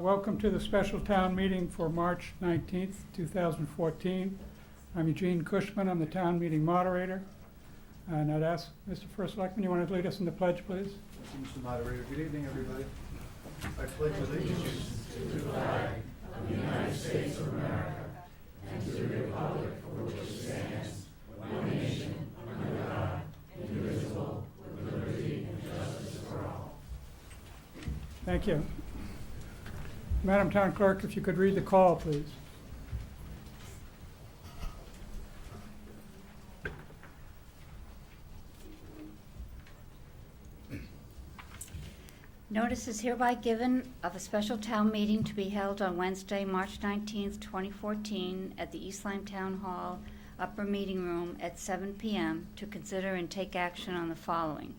Welcome to the special town meeting for March 19th, 2014. I'm Eugene Cushman. I'm the town meeting moderator. And I'd ask Mr. First Selectman, you want to lead us in the pledge, please? Thank you, Mr. Moderator. Good evening, everybody. I pledge allegiance to the flag of the United States of America and to the republic for which it stands, one nation, under God, indivisible, with liberty and justice for all. Thank you. Madam Town Clerk, if you could read the call, please. Notice is hereby given of a special town meeting to be held on Wednesday, March 19th, 2014, at the East Lyme Town Hall, Upper Meeting Room at 7 p.m. to consider and take action on the following.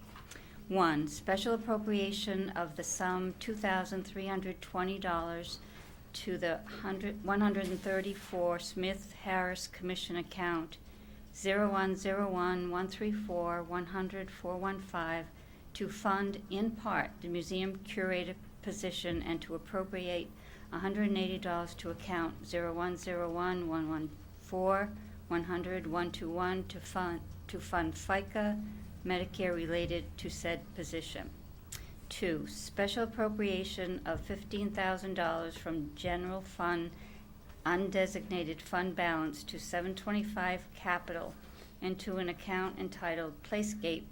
1. Special appropriation of the sum $2,320 to the 134 Smith-Harris Commission account 0101-134-100-415 to fund in part the museum curator position and to appropriate $180 to account 0101-114-100-121 to fund FICA Medicare related to said position. 2. Special appropriation of $15,000 from general fund undesignated fund balance to 725 Capital into an account entitled Placegate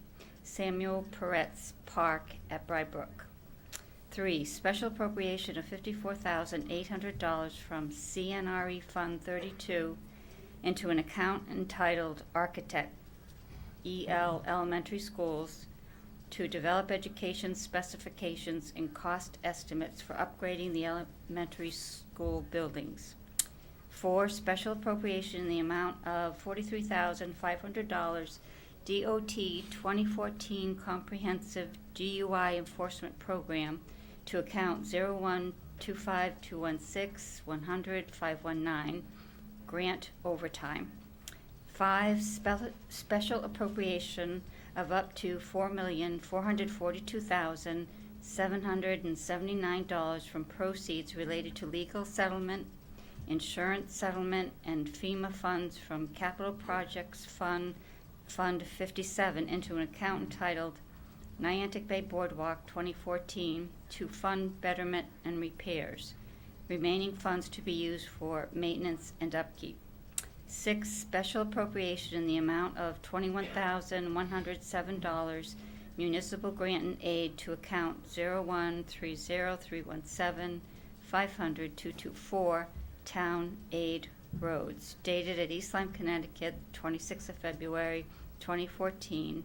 Samuel Peretz Park at Brybrook. 3. Special appropriation of $54,800 from CNRE Fund 32 into an account entitled Architect EL Elementary Schools to develop education specifications and cost estimates for upgrading the elementary school buildings. 4. Special appropriation in the amount of $43,500 DOT 2014 Comprehensive GUI Enforcement Program to account 0125216100-519 grant overtime. 5. Special appropriation of up to $4,442,779 from proceeds related to legal settlement, insurance settlement, and FEMA funds from Capital Projects Fund 57 into an account entitled Niantic Bay Boardwalk 2014 to fund betterment and repairs. Remaining funds to be used for maintenance and upkeep. 6. Special appropriation in the amount of $21,107 municipal grant and aid to account 0130317500-224 Town Aid Roads, dated at East Lyme, Connecticut, 26th of February, 2014.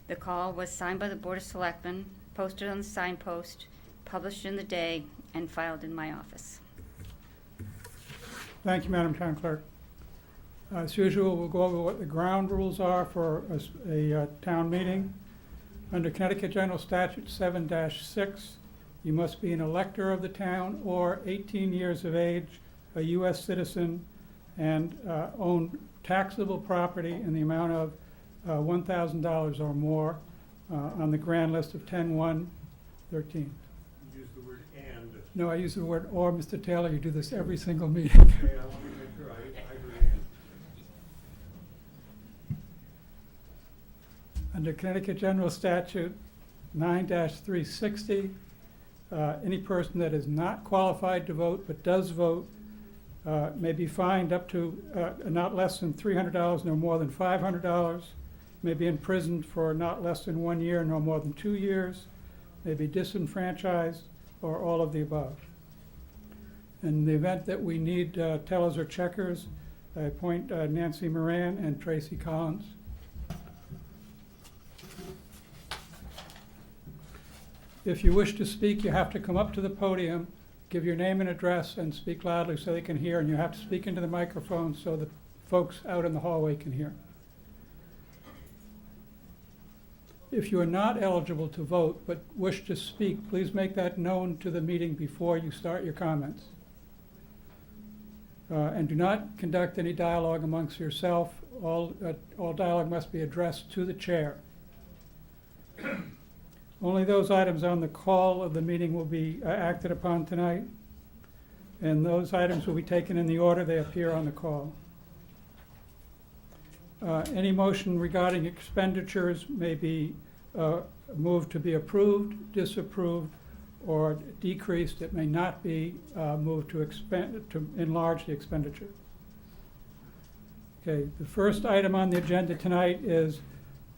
The call was signed by the Board of Selectmen, posted on the signpost, published in the day, and filed in my office. Thank you, Madam Town Clerk. As usual, we'll go over what the ground rules are for a town meeting. Under Connecticut General Statute 7-6, you must be an elector of the town or 18 years of age, a U.S. citizen, and own taxable property in the amount of $1,000 or more on the grand list of 10-1-13. Use the word and. No, I use the word or, Mr. Taylor. You do this every single meeting. Okay, I want to make sure I agree and. Under Connecticut General Statute 9-360, any person that is not qualified to vote but does vote may be fined up to not less than $300 no more than $500, may be imprisoned for not less than 1 year no more than 2 years, may be disenfranchised, or all of the above. In the event that we need tellers or checkers, I appoint Nancy Moran and Tracy Collins. If you wish to speak, you have to come up to the podium, give your name and address, and speak loudly so they can hear, and you have to speak into the microphone so the folks out in the hallway can hear. If you are not eligible to vote but wish to speak, please make that known to the meeting before you start your comments. And do not conduct any dialogue amongst yourself. All dialogue must be addressed to the chair. Only those items on the call of the meeting will be acted upon tonight. And those items will be taken in the order they appear on the call. Any motion regarding expenditures may be moved to be approved, disapproved, or decreased. It may not be moved to enlarge the expenditure. Okay, the first item on the agenda tonight is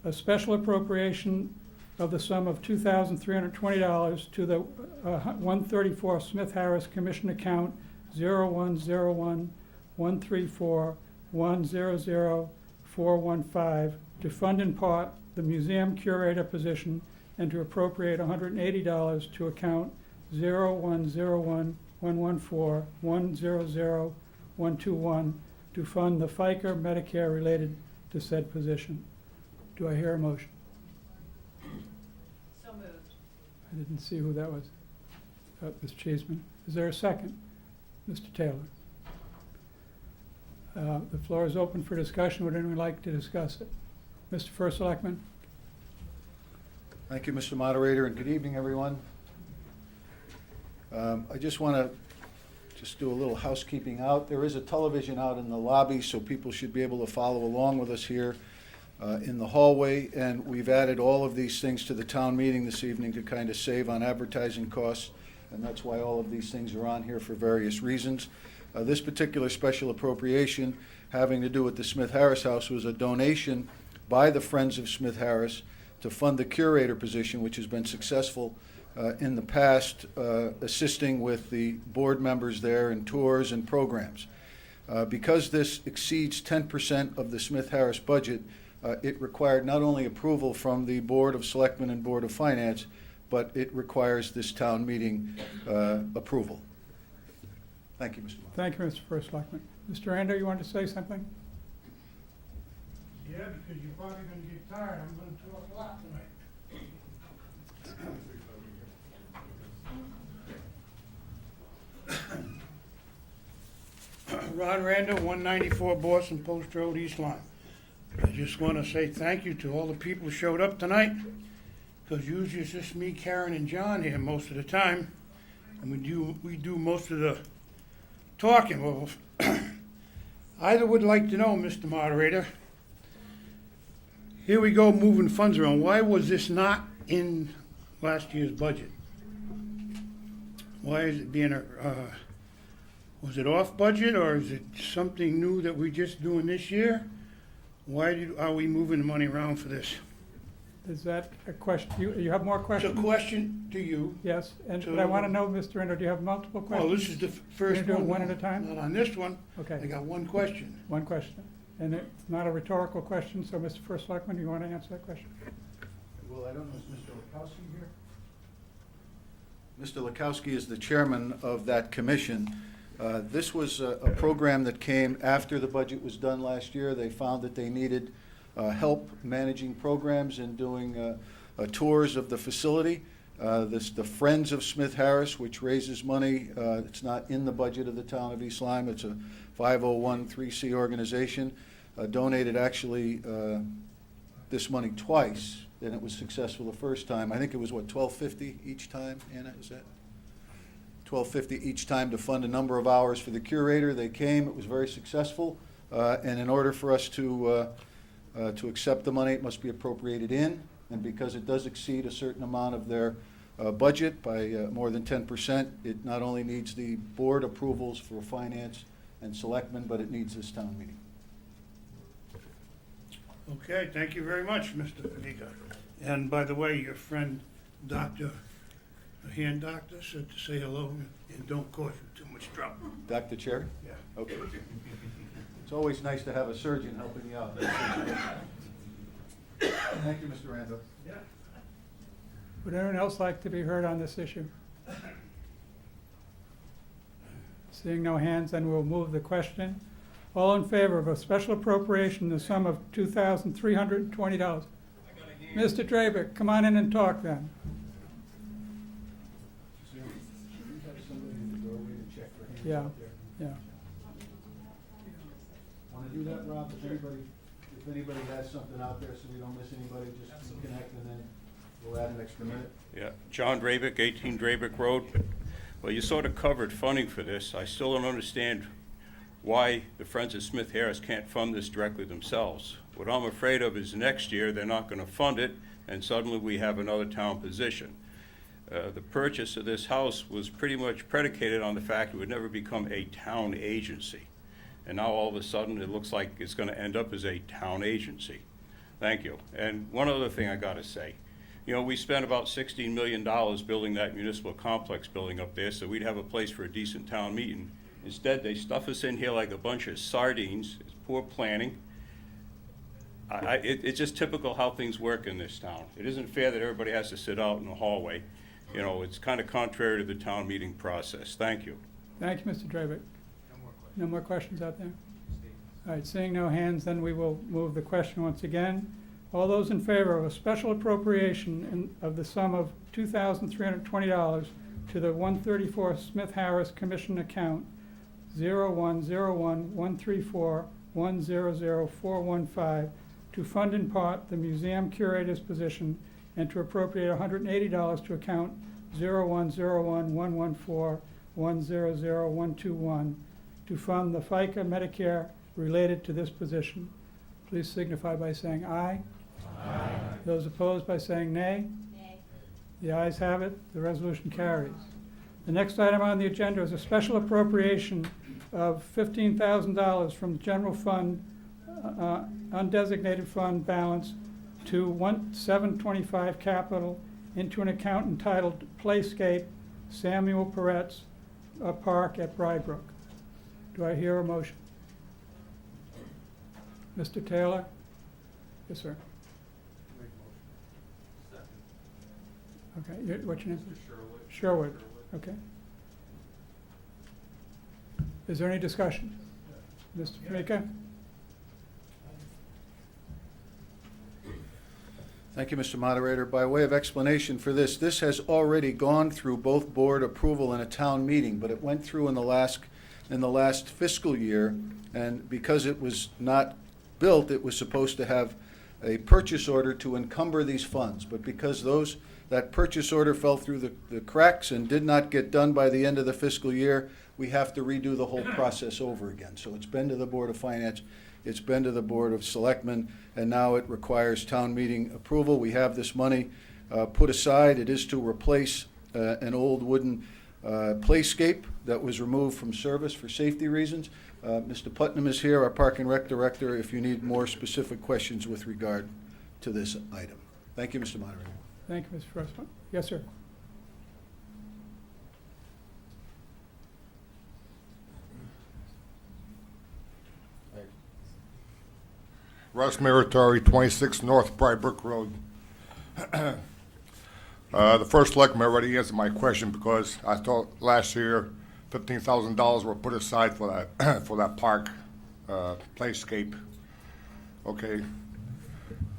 a special appropriation of the sum of $2,320 to the 134 Smith Harris Commission account 0101-134-100-415 to fund in part the museum curator position and to appropriate $180 to account 0101-114-100-121 to fund the FICA Medicare related to said position. Do I hear a motion? So moved. I didn't see who that was. Ms. Cheeseman. Is there a second? Mr. Taylor. The floor is open for discussion. Would anyone like to discuss it? Mr. First Selectman? Thank you, Mr. Moderator, and good evening, everyone. I just want to do a little housekeeping out. There is a television out in the lobby, so people should be able to follow along with us here in the hallway. And we've added all of these things to the town meeting this evening to kind of save on advertising costs, and that's why all of these things are on here for various reasons. This particular special appropriation having to do with the Smith Harris House was a donation by the Friends of Smith Harris to fund the curator position, which has been successful in the past, assisting with the board members there in tours and programs. Because this exceeds 10% of the Smith Harris budget, it required not only approval from the Board of Selectmen and Board of Finance, but it requires this town meeting approval. Thank you, Mr. Moore. Thank you, Mr. First Selectman. Mr. Ando, you want to say something? Yeah, because you're probably gonna get tired. I'm gonna talk a lot tonight. Ron Randall, 194 Boston Post Road, East Lyme. I just want to say thank you to all the people who showed up tonight, because usually it's just me, Karen, and John here most of the time, and we do most of the talking. Well, I would like to know, Mr. Moderator, here we go moving funds around. Why was this not in last year's budget? Why is it being was it off budget, or is it something new that we're just doing this year? Why are we moving the money around for this? Is that a question? You have more It's a questions? question to you. Yes, and So- but I want to know, Mr. Ando, do you have multiple questions? Well, this is the first do it one. one at a time? Not on this one. I Okay, got one question. one question. And it's not a rhetorical question, so Mr. First Selectman, you want to answer that question? Well, I don't know, is Mr. Lukowski here? Mr. Lukowski is the chairman of that commission. This was a program that came after the budget was done last year. They found that they needed help managing programs and doing tours of the facility. The Friends of Smith Harris, which raises money, it's not in the budget of the town of East Lyme. It's a 501(c) organization. Donated actually this money twice, and it was successful the first time. I think it was, what, $12.50 each time, Anna, is that? $12.50 each time to fund a number of hours for the curator. They came, it was very successful, and in order for us to accept the money, it must be appropriated in, and because it does exceed a certain amount of their budget by more than 10%, it not only needs the board approvals for finance and selectmen, but it needs this town meeting. Okay, thank you very much, Mr. Fadiga. And by the way, your friend, Dr., the hand doctor, said to say hello and don't cause you too much trouble. Dr. Chair? Yeah. Okay. It's always nice to have a surgeon helping you out. Thank you, Mr. Rando. Yeah. Would anyone else like to be heard on this issue? Seeing no hands, then we'll move the question. All in favor of a special appropriation in the sum of $2,320? Mr. Drabick, come on in and talk then. Yeah, yeah. Want to do that, Rob? If anybody has something out there, so we don't miss anybody, just connect, and then we'll add an extra minute. Yeah, John Drabick, 18 Drabick Road. Well, you sort of covered funding for this. I still don't understand why the Friends of Smith Harris can't fund this directly themselves. What I'm afraid of is next year they're not going to fund it, and suddenly we have another town position. The purchase of this house was pretty much predicated on the fact it would never become a town agency. And now all of a sudden it looks like it's going to end up as a town agency. Thank you. And one other thing I got to say. You know, we spent about $16 million building that municipal complex building up there so we'd have a place for a decent town meeting. Instead, they stuff us in here like a bunch of sardines. It's poor planning. It's just typical how things work in this town. It isn't fair that everybody has to sit out in the hallway. You know, it's kind of contrary to the town meeting process. Thank you. Thank you, Mr. Dravick. No more questions. No more questions out there? Statements. All right, seeing no hands, then we will move the question once again. All those in favor of a special appropriation of the sum of $2,320 to the 134 Smith Harris Commission account 01011341000415 to fund in part the museum curator's position and to appropriate $180 to account 01011141000121 to fund the FICA Medicare related to this position. Please signify by saying aye. Aye. Those opposed by saying nay. Nay. The ayes have it. The resolution carries. The next item on the agenda is a special appropriation of $15,000 from the general fund, undesignated fund balance to 725 capital into an account entitled Playscape Samuel Peretz Park at Brybrook. Do I hear a motion? Mr. Taylor? Yes, sir. Make motion. Second. Okay, what's your name? Mr. Sherwood. Sherwood. Okay. Is there any discussion? Mr. Kamika? Thank you, Mr. Moderator. By way of explanation for this, this has already gone through both board approval and a town meeting, but it went through in the last fiscal year, and because it was not built, it was supposed to have a purchase order to encumber these funds. But because that purchase order fell through the cracks and did not get done by the end of the fiscal year, we have to redo the whole process over again. So it's been to the Board of Finance, it's been to the Board of Selectmen, and now it requires town meeting approval. We have this money put aside. It is to replace an old wooden playscape that was removed from service for safety reasons. Mr. Putnam is here, our Park and Rec Director, if you need more specific questions with regard to this item. Thank you, Mr. Moderator. Thank you, Mr. President. Yes, sir. Russ Meritori, 26 North Brybrook Road. The first selectman already answered my question because I thought last year $15,000 were put aside for that for that park playscape. Okay.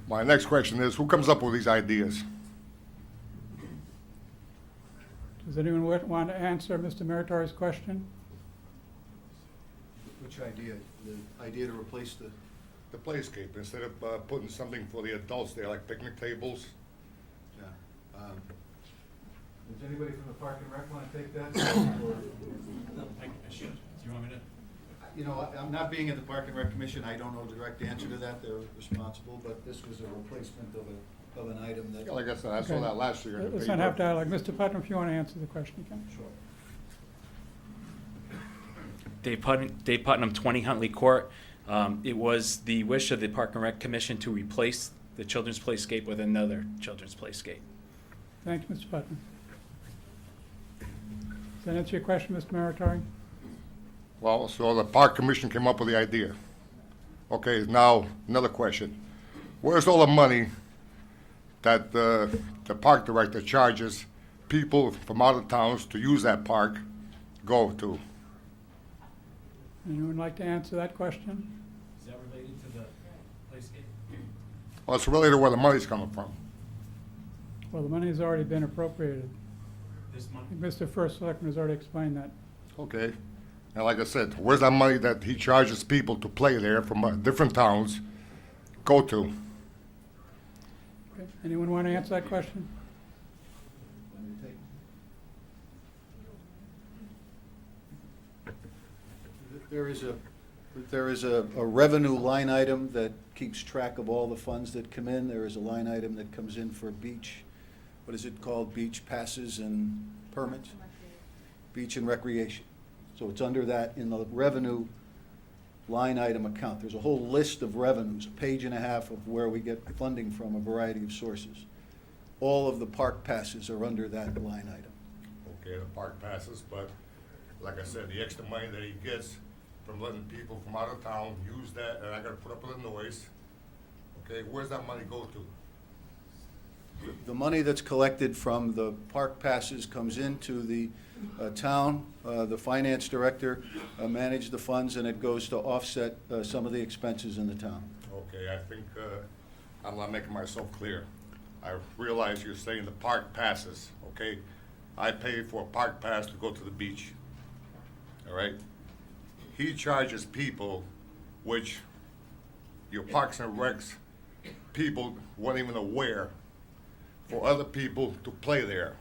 My next question is, who comes up with these ideas? Does anyone want to answer Mr. Meritori's question? Which idea? The idea to replace the... The playscape, instead of putting something for the adults there, like picnic tables. Yeah. Does anybody from the Park and Rec want to take that? Or- You know, I'm not being in the Park and Rec Commission, I don't know the direct answer to that, they're responsible, but this was a replacement of an item that... Yeah, like I said, I saw Okay. that last year in the Let's paper. not have dialogue. Mr. Putnam, if you want to answer the question, you can. Sure. Dave Putnam, 20 Huntley Court. It was the wish of the Park and Rec Commission to replace the children's playscape with another children's playscape. Thank you, Mr. Putnam. Does that answer your question, Mr. Meritori? Well, so the Park Commission came up with the idea. Okay, now, another question. Where's all the money that the park director charges people from out of towns to use that park go to? Anyone like to answer that question? Is that related to the playscape? Well, it's related to where the money's coming from. Well, the money has already been appropriated. This month? Mr. First Selectman has already explained that. Okay, and like I said, where's that money that he charges people to play there from different towns go to? Okay. Anyone want to answer that question? There is a revenue line item that keeps track of all the funds that come in. There is a line item that comes in for beach, what is it called? Beach passes and permits? Beach and recreation. So it's under that in the revenue line item account. There's a whole list of revenues, a page and a half of where we get funding from a variety of sources. All of the park passes are under that line item. Okay, the park passes, but like I said, the extra money that he gets from letting people from out of town use that, and I gotta put up with the noise. Okay, where's that money go to? The money that's collected from the park passes comes into the town. The finance director manages the funds, and it goes to offset some of the expenses in the town. Okay, I think, I'm not making myself clear. I realize you're saying the park passes, okay? I pay for a park pass to go to the beach, all right? He charges people, which your Parks and Recs people weren't even aware, for other people to play there.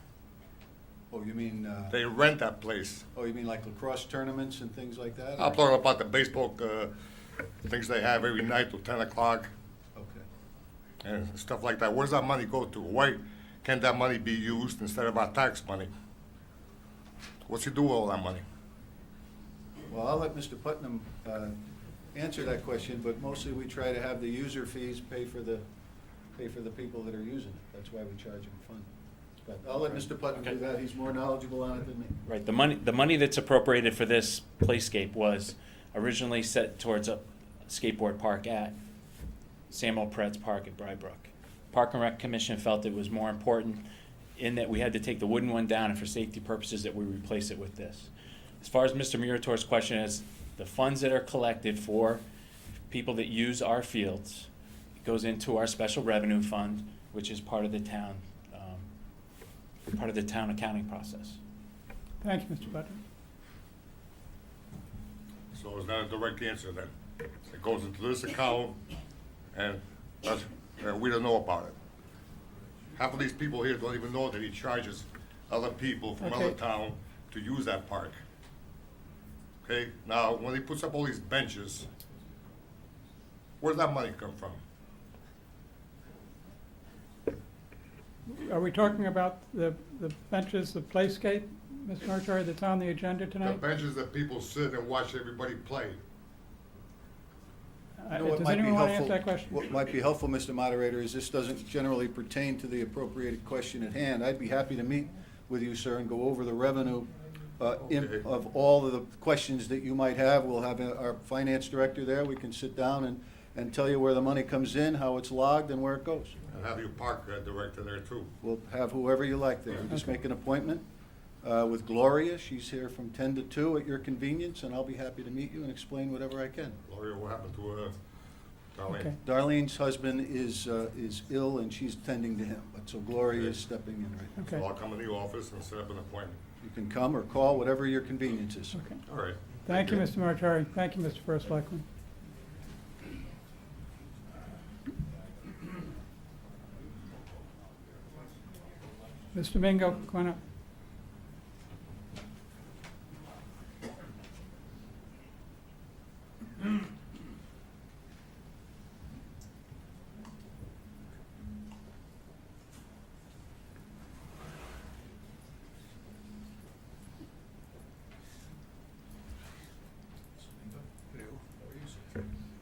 Oh, you mean, They rent that place. oh, you mean like lacrosse tournaments and things like that? I'm talking about the baseball things they have every night till 10 o'clock Okay. and stuff like that. Where does that money go to? Why can't that money be used instead of our tax money? What's he do with all that money? Well, I'll let Mr. Putnam answer that question, but mostly we try to have the user fees pay for the people that are using it. That's why we charge them a fund. But I'll let Mr. Putnam do that. He's more knowledgeable on it than me. Right, the money that's appropriated for this playscape was originally set towards a skateboard park at Samuel Pratt's Park at Brybrook. Park and Rec Commission felt it was more important in that we had to take the wooden one down, and for safety purposes that we replace it with this. As far as Mr. Murator's question is, the funds that are collected for people that use our fields goes into our special revenue fund, which is part of the town accounting process. Thank you, Mr. Putnam. So is that a direct answer then? It goes into this account and that's, we don't know about it. Half of these people here don't even know that he charges other people from other Okay. town to use that park. Okay, now, when he puts up all these benches, where's that money come from? Are we talking about the benches, the playscape, Mr. Murray, that's on the agenda The tonight? benches that people sit and watch everybody play. You know what Does might be anyone want to helpful- answer that question? What might be helpful, Mr. Moderator, is this doesn't generally pertain to the appropriated question at hand. I'd be happy to meet with you, sir, and go over the revenue Okay. of all of the questions that you might have. We'll have our finance director there. We can sit down and tell you where the money comes in, how it's logged, and where it goes. And have your park director there too. We'll have whoever you like there. Just make an appointment with Gloria. She's here from 10 to 2 at your convenience, and I'll be happy to meet you and explain whatever I can. Gloria, what happened to Darlene? Okay. Darlene's husband is ill, and she's tending to him, but so Gloria is stepping in right now. So Okay, I'll come in the office and set up an appointment. You can come or call, whatever your convenience is. okay. All right. Thank you, Mr. Murray. Thank you, Mr. First Selectman. Mr. Mingo, come on up.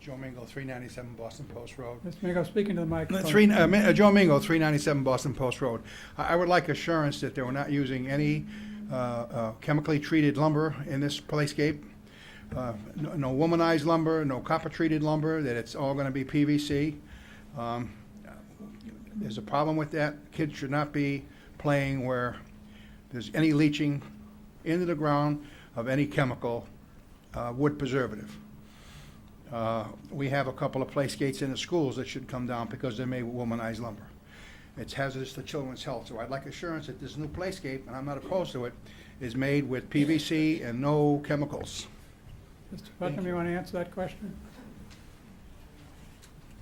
Joe Mingo, 397 Boston Post Road. Mr. Mingo, speaking to the microphone. Joe Mingo, 397 Boston Post Road. I would like assurance that they were not using any chemically treated lumber in this playscape. No womanized lumber, no copper-treated lumber, that it's all going to be PVC. There's a problem with that. Kids should not be playing where there's any leaching into the ground of any chemical wood preservative. We have a couple of play skates in the schools that should come down because they're made with womanized lumber. It's hazardous to children's health, so I'd like assurance that this new playscape, and I'm not opposed to it, is made with PVC and no chemicals. Mr. Putnam, you want to answer that question?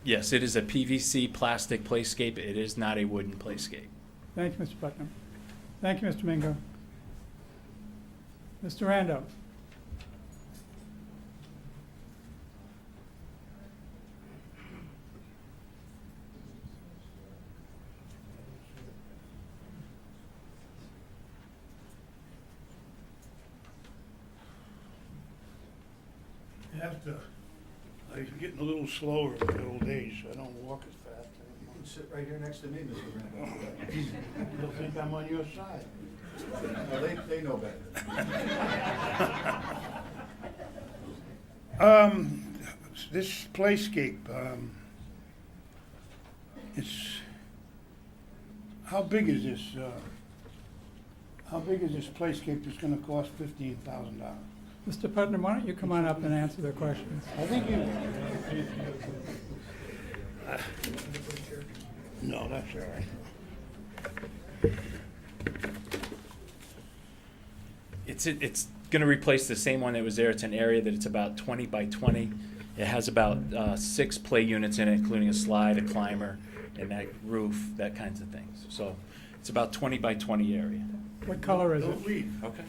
Yes, it is a PVC plastic playscape. It is not a wooden playscape. Thank you, Mr. Putnam. Thank you, Mr. Mingo. Mr. Rando. I'm getting a little slower in the old days, so I don't walk as fast You anymore. can sit right here next to me, Mr. Randall. You'll think I'm on your side. No, they know better. This playscape, how big is this playscape that's gonna cost $15,000? Mr. Putnam, why don't you come on up and answer the questions? I think you. No, that's all right. It's going to replace the same one that was there. It's an area that it's about 20 by 20. It has about 6 play units in it, including a slide, a climber, and that roof, that kinds of things. So it's about 20 by 20 area. What color is it? Don't leave. Okay.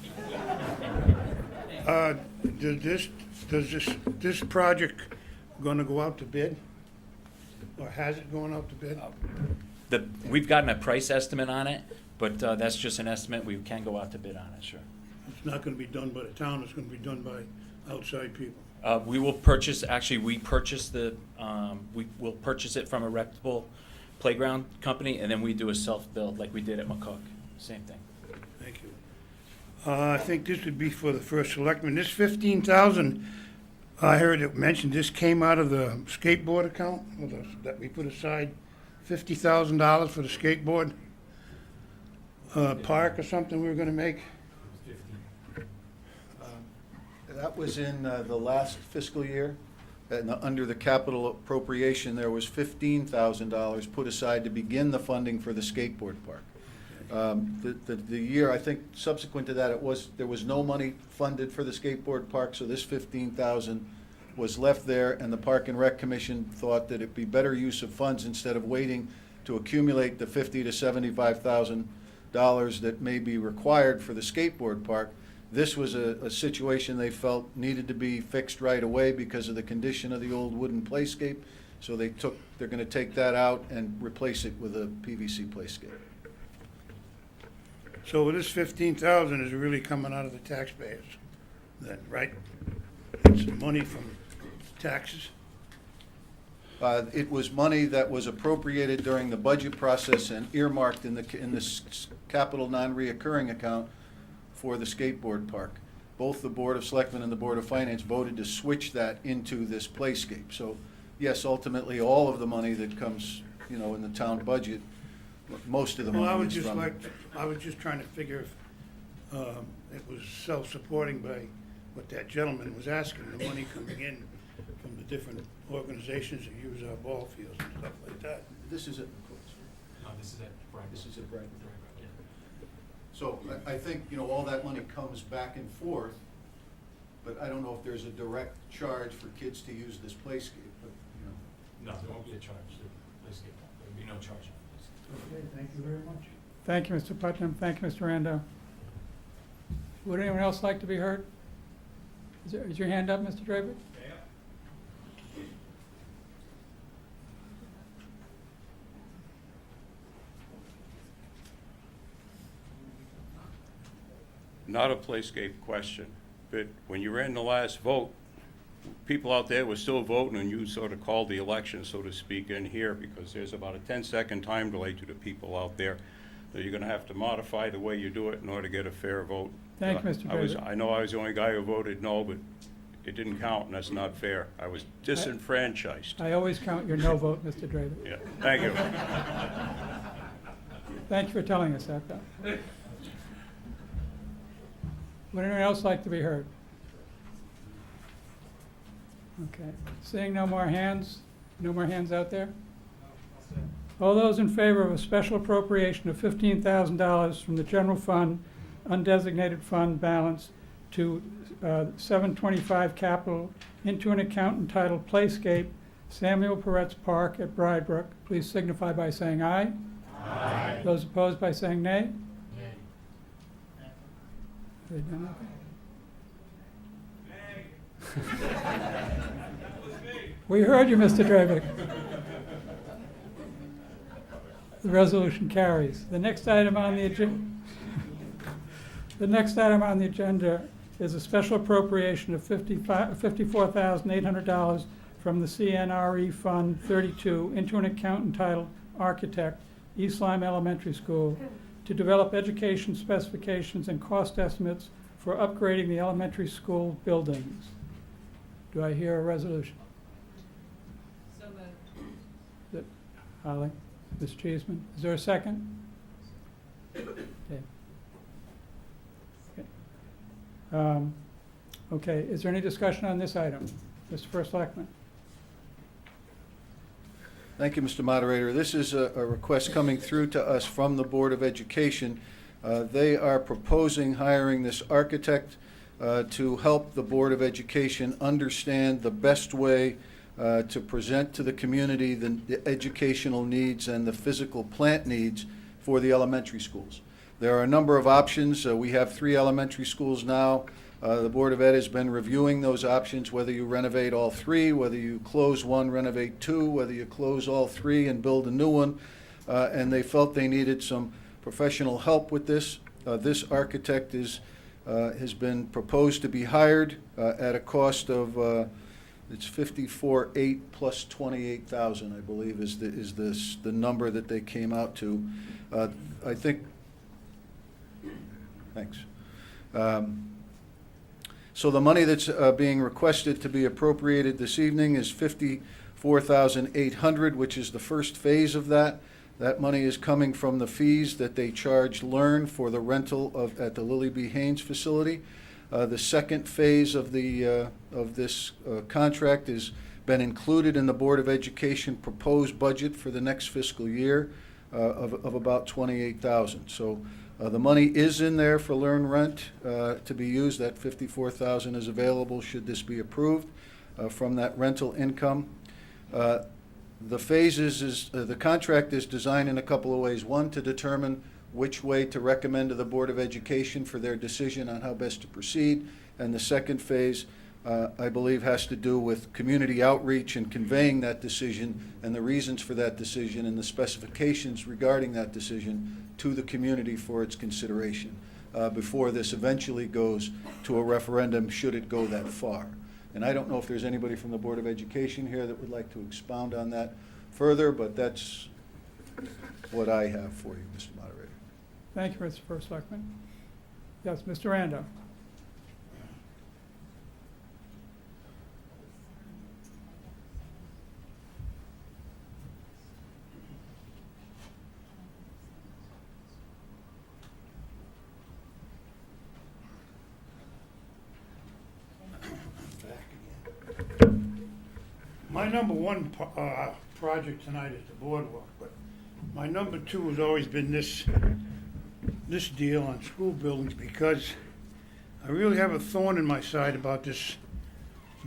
Does this project gonna go out to bid? Or has it gone out to bid? We've gotten a price estimate on it, but that's just an estimate. We can go out to bid on it, sure. It's not gonna be done by the town, it's gonna be done by outside people. We will purchase, actually, we purchase we will purchase it from a reputable playground company, and then we do a self-build like we did at McCook. Same thing. Thank you. I think this would be for the first selectman. This 15,000, I heard it mentioned, this came out of the skateboard account, that we put aside $50,000 for the skateboard park or something we were gonna make. That was in the last fiscal year. And under the capital appropriation, there was $15,000 put aside to begin the funding for the skateboard park. The year, I think subsequent to that, there was no money funded for the skateboard park, so this 15,000 was left there, and the Park and Rec Commission thought that it'd be better use of funds instead of waiting to accumulate the $50,000 to $75,000 that may be required for the skateboard park. This was a situation they felt needed to be fixed right away because of the condition of the old wooden playscape. So they're gonna take that out and replace it with a PVC playscape. So this 15,000 is really coming out of the taxpayers, then, right? It's money from taxes? It was money that was appropriated during the budget process and earmarked in the capital non-reoccurring account for the skateboard park. Both the Board of Selectmen and the Board of Finance voted to switch that into this playscape. So, yes, ultimately, all of the money that comes, in the town budget, most of the Well, money is from. I was just trying to figure if it was self-supporting by what that gentleman was asking, the money coming in from the different organizations that use our ball fields and stuff like that. This is it. No, this is it. Brian. This is it, Brian. Yeah. So I think, all that money comes back and forth, but I don't know if there's a direct charge for kids to use this playscape, but, No, there won't be a charge. There'll be no charge on this. Okay, thank you very much. Thank you, Mr. Putnam. Thank you, Mr. Rando. Would anyone else like to be heard? Is your hand up, Mr. Draper? Not a playscape question, but when you ran the last vote, people out there were still voting, and you sort of called the election, so to speak, in here, because there's about a 10-second time delay to the people out there. So you're gonna have to modify the way you do it in order to get a fair vote. Thank you, Mr. Draper. I know I was the only guy who voted no, but it didn't count, and that's not fair. I was disenfranchised. I always count your no vote, Mr. Draper. Yeah, thank you. Thank you for telling us that, though. Would anyone else like to be heard? Okay, seeing no more hands out there? All those in favor of a special appropriation of $15,000 from the general fund, undesignated fund balance to 725 capital into an account entitled Playscape, Samuel Peretz Park at Brybrook, please signify by saying aye. Aye. Those opposed by saying nay? They done nothing? We heard you, Mr. Dravick. The resolution carries. The next item on the agenda is a special appropriation of $54,800 from the CNRE Fund 32 into an account entitled Architect, East Lyme Elementary School, to develop education specifications and cost estimates for upgrading the elementary school buildings. Do I hear a resolution? So moved. Holly? Ms. Cheeseman? Is there a second? Okay. Okay, is there any discussion on this item? Mr. First Selectman? Thank you, Mr. Moderator. This is a request coming through to us from the Board of Education. They are proposing hiring this architect to help the Board of Education understand the best way to present to the community the educational needs and the physical plant needs for the elementary schools. There are a number of options. We have 3 elementary schools now. The Board of Ed has been reviewing those options, whether you renovate all 3, whether you close 1, renovate 2, whether you close all 3 and build a new one. And they felt they needed some professional help with this. This architect has been proposed to be hired at a cost of it's $54,800 plus $28,000, I believe, is the number that they came out to. I think. Thanks. So the money that's being requested to be appropriated this evening is $54,800, which is the first phase of that. That money is coming from the fees that they charge Learn for the rental at the Lily B. Haynes facility. The second phase of this contract has been included in the Board of Education proposed budget for the next fiscal year of about $28,000. So the money is in there for Learn Rent to be used. That $54,000 is available should this be approved from that rental income. The phases the contract is designed in a couple of ways. One, to determine which way to recommend to the Board of Education for their decision on how best to proceed. And the second phase, I believe, has to do with community outreach and conveying that decision and the reasons for that decision and the specifications regarding that decision to the community for its consideration before this eventually goes to a referendum, should it go that far. And I don't know if there's anybody from the Board of Education here that would like to expound on that further, but that's what I have for you, Mr. Moderator. Thank you, Mr. First Selectman. Yes, Mr. Rando. My number one project tonight is the boardwalk, but my number 2 has always been this deal on school buildings, because I really have a thorn in my side about this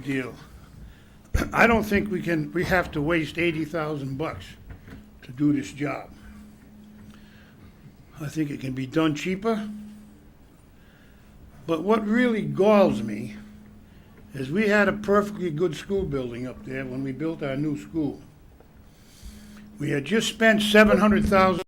deal. I don't think we have to waste $80,000 to do this job. I think it can be done cheaper. But what really galls me is we had a perfectly good school building up there when we built our new school. We had just spent $700,000